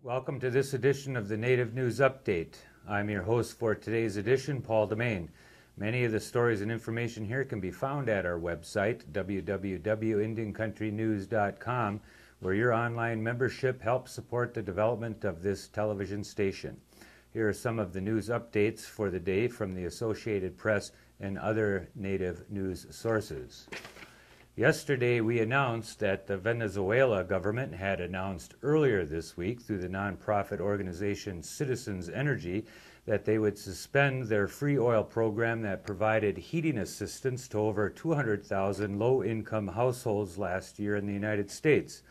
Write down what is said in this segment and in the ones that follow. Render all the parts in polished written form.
Welcome to this edition of the Native News Update. I'm your host for today's edition, Paul Demain. Many of the stories and information here can be found at our website, www.indiancountrynews.com, where your online membership helps support the development of this television station. Here are some of the news updates for the day from the Associated Press and other Native news sources. Yesterday, we announced that the Venezuela government had announced earlier this week through the nonprofit organization Citizens Energy that they would suspend their free oil program that provided heating assistance to over 200,000 low-income households last year in the United States.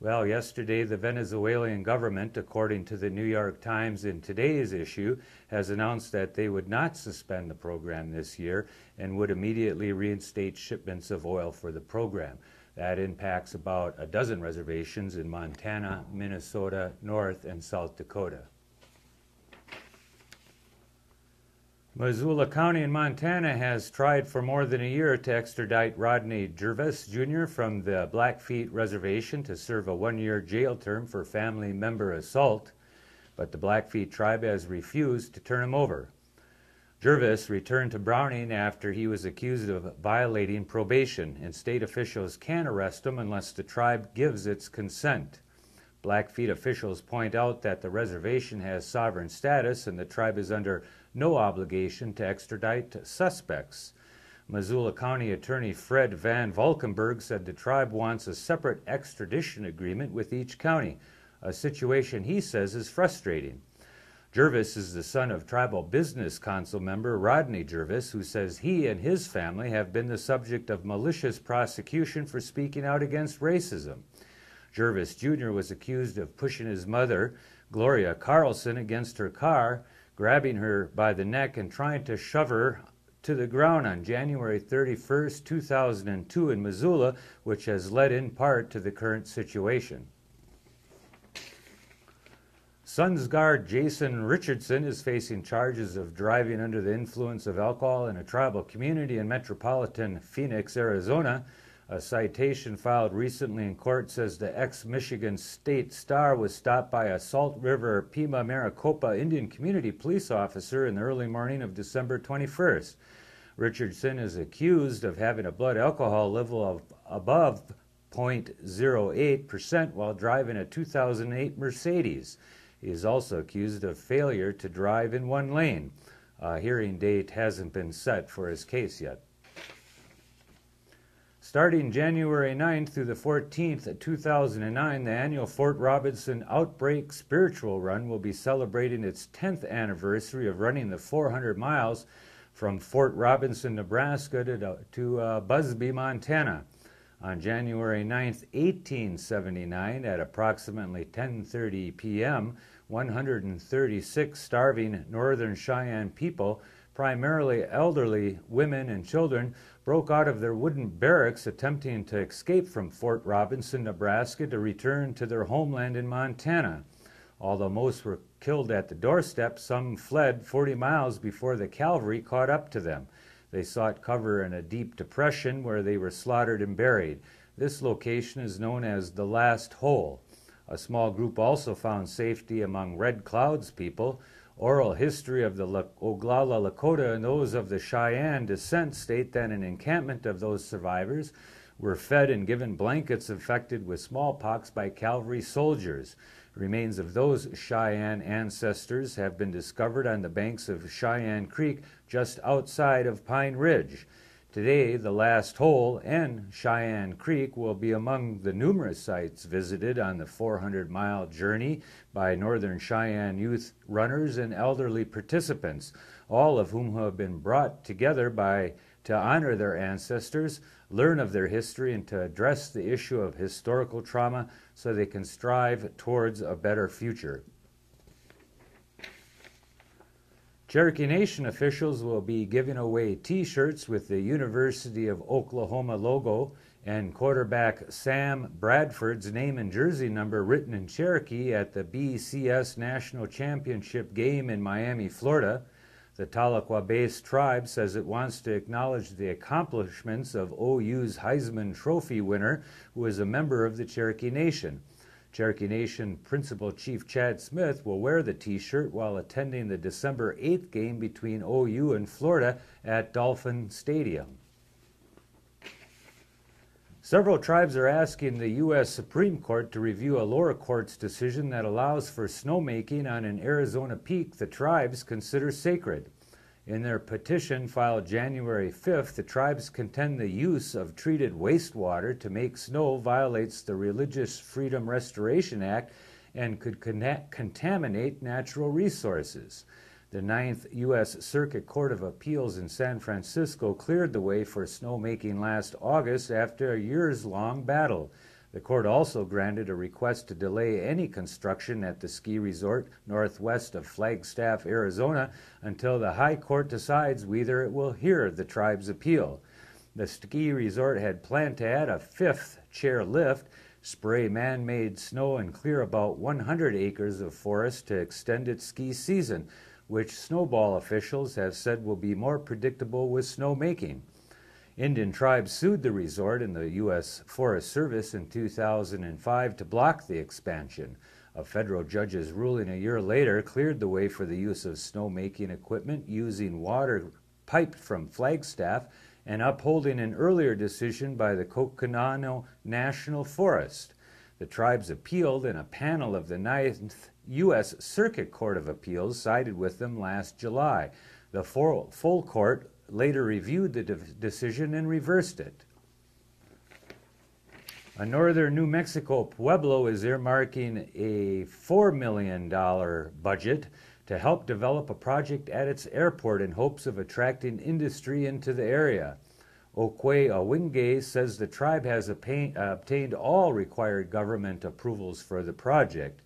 Well, yesterday, the Venezuelan government, according to the New York Times in today's issue, has announced that they would not suspend the program this year and would immediately reinstate shipments of oil for the program. That impacts about a dozen reservations in Montana, Minnesota, North, and South Dakota. Missoula County in Montana has tried for more than a year to extradite Rodney Jervis Jr. from the Blackfeet Reservation to serve a one-year jail term for family member assault, but the Blackfeet tribe has refused to turn him over. Jervis returned to Browning after he was accused of violating probation, and state officials can arrest him unless the tribe gives its consent. Blackfeet officials point out that the reservation has sovereign status and the tribe is under no obligation to extradite suspects. Missoula County Attorney Fred Van Valkenburg said the tribe wants a separate extradition agreement with each county, a situation he says is frustrating. Jervis is the son of tribal business council member Rodney Jervis, who says he and his family have been the subject of malicious prosecution for speaking out against racism. Jervis Jr. was accused of pushing his mother, Gloria Carlson, against her car, grabbing her by the neck and trying to shove her to the ground on January 31, 2002 in Missoula, which has led in part to the current situation. Suns guard Jason Richardson is facing charges of driving under the influence of alcohol in a tribal community in metropolitan Phoenix, Arizona. A citation filed recently in court says the ex-Michigan State star was stopped by a Salt River Pima Maricopa Indian Community police officer in the early morning of December 21st. Richardson is accused of having a blood alcohol level of above 0.08% while driving a 2008 Mercedes. He is also accused of failure to drive in one lane. A hearing date hasn't been set for his case yet. Starting January 9th through the 14th, 2009, the annual Fort Robinson Outbreak Spiritual Run will be celebrating its 10th anniversary of running the 400 miles from Fort Robinson, Nebraska to Busby, Montana. On January 9th, 1879, at approximately 10:30 p.m., 136 starving Northern Cheyenne people, primarily elderly women and children, broke out of their wooden barracks attempting to escape from Fort Robinson, Nebraska to return to their homeland in Montana. Although most were killed at the doorstep, some fled 40 miles before the cavalry caught up to them. They sought cover in a deep depression where they were slaughtered and buried. This location is known as the Last Hole. A small group also found safety among Red Cloud's people. Oral history of the Oglala Lakota and those of the Cheyenne descent state that an encampment of those survivors were fed and given blankets infected with smallpox by cavalry soldiers. Remains of those Cheyenne ancestors have been discovered on the banks of Cheyenne Creek just outside of Pine Ridge. Today, the Last Hole and Cheyenne Creek will be among the numerous sites visited on the 400-mile journey by Northern Cheyenne youth runners and elderly participants, all of whom have been brought together to honor their ancestors, learn of their history, and to address the issue of historical trauma so they can strive towards a better future. Cherokee Nation officials will be giving away T-shirts with the University of Oklahoma logo and quarterback Sam Bradford's name and jersey number written in Cherokee at the BCS National Championship game in Miami, Florida. The Tahlequah-based tribe says it wants to acknowledge the accomplishments of OU's Heisman Trophy winner, who is a member of the Cherokee Nation. Cherokee Nation Principal Chief Chad Smith will wear the T-shirt while attending the December 8th game between OU and Florida at Dolphin Stadium. Several tribes are asking the U.S. Supreme Court to review a lower court's decision that allows for snowmaking on an Arizona peak the tribes consider sacred. In their petition filed January 5th, the tribes contend the use of treated wastewater to make snow violates the Religious Freedom Restoration Act and could contaminate natural resources. The Ninth U.S. Circuit Court of Appeals in San Francisco cleared the way for snowmaking last August after a years-long battle. The court also granted a request to delay any construction at the ski resort northwest of Flagstaff, Arizona, until the High Court decides whether it will hear the tribe's appeal. The ski resort had planned to add a fifth chair lift, spray man-made snow, and clear about 100 acres of forest to extend its ski season, which snowball officials have said will be more predictable with snowmaking. Indian tribes sued the resort and the U.S. Forest Service in 2005 to block the expansion. A federal judge's ruling a year later cleared the way for the use of snowmaking equipment using water piped from Flagstaff and upholding an earlier decision by the Coconino National Forest. The tribes appealed, and a panel of the Ninth U.S. Circuit Court of Appeals sided with them last July. The full court later reviewed the decision and reversed it. A northern New Mexico pueblo is earmarking a $4 million budget to help develop a project at its airport in hopes of attracting industry into the area. Okwe Awingay says the tribe has obtained all required government approvals for the project.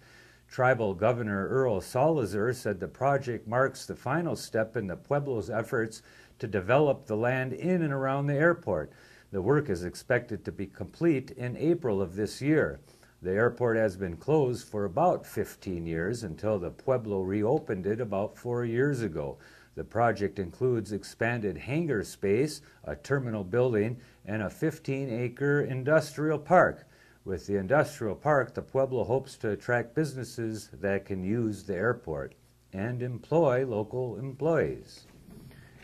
Tribal Governor Earl Salazar said the project marks the final step in the pueblo's efforts to develop the land in and around the airport. The work is expected to be complete in April of this year. The airport has been closed for about 15 years until the pueblo reopened it about 4 years ago. The project includes expanded hangar space, a terminal building, and a 15-acre industrial park. With the industrial park, the pueblo hopes to attract businesses that can use the airport and employ local employees.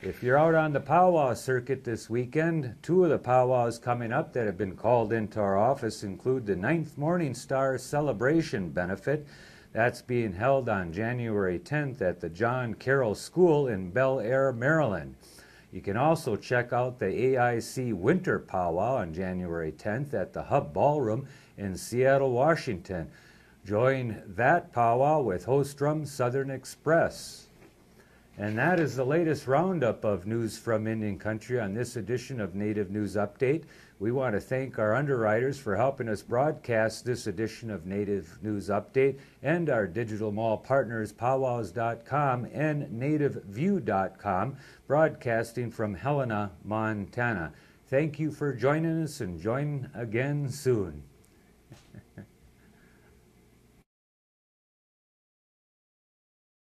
If you're out on the powwow circuit this weekend, two of the powwows coming up that have been called into our office include the 9th Morning Star Celebration Benefit. That's being held on January 10th at the John Carroll School in Bel Air, Maryland. You can also check out the AIC Winter Powwow on January 10th at the Hub Ballroom in Seattle, Washington. Join that powwow with host drum Southern Express. And that is the latest roundup of news from Indian Country on this edition of Native News Update. We want to thank our underwriters for helping us broadcast this edition of Native News Update, and our digital mall partners powwows.com and nativeview.com, broadcasting from Helena, Montana. Thank you for joining us, and join again soon.